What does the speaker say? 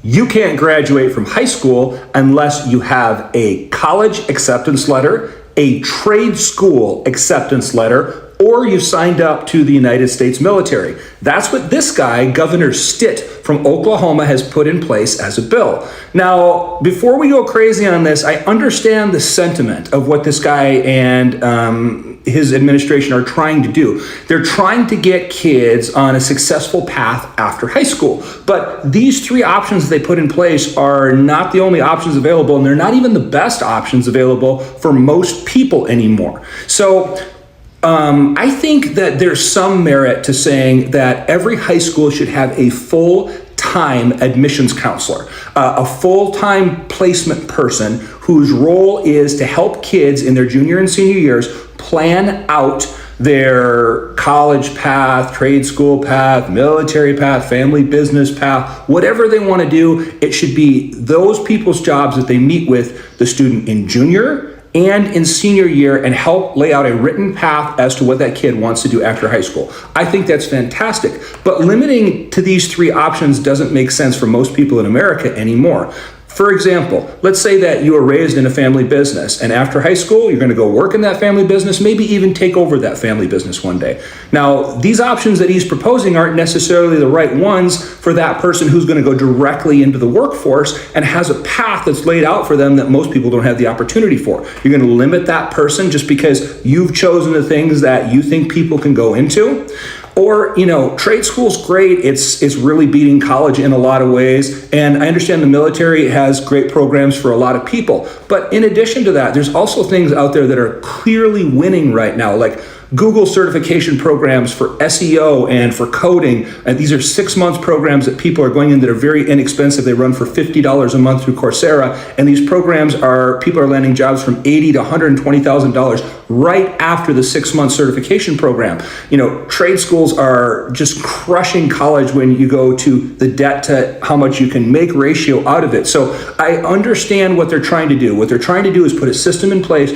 You can't graduate from high school unless you have a college acceptance letter, a trade school acceptance letter, or you signed up to the United States military. That's what this guy, Governor Stitt from Oklahoma, has put in place as a bill. Now, before we go crazy on this, I understand the sentiment of what this guy and his administration are trying to do. They're trying to get kids on a successful path after high school. But these three options they put in place are not the only options available, and they're not even the best options available for most people anymore. So I think that there's some merit to saying that every high school should have a full-time admissions counselor, a full-time placement person whose role is to help kids in their junior and senior years plan out their college path, trade school path, military path, family business path, whatever they want to do. It should be those people's jobs that they meet with the student in junior and in senior year and help lay out a written path as to what that kid wants to do after high school. I think that's fantastic. But limiting to these three options doesn't make sense for most people in America anymore. For example, let's say that you were raised in a family business, and after high school, you're going to go work in that family business, maybe even take over that family business one day. Now, these options that he's proposing aren't necessarily the right ones for that person who's going to go directly into the workforce and has a path that's laid out for them that most people don't have the opportunity for. You're going to limit that person just because you've chosen the things that you think people can go into. Or, trade school's great. It's really beating college in a lot of ways. And I understand the military has great programs for a lot of people. But in addition to that, there's also things out there that are clearly winning right now, like Google certification programs for SEO and for coding. And these are 6 month programs that people are going in that are very inexpensive. They run for $50 a month through Coursera. And these programs people are landing jobs from $80,000 to $120,000 right after the 6 month certification program. Trade schools are just crushing college when you go to the debt to how much you can make ratio out of it. So I understand what they're trying to do. What they're trying to do is put a system in place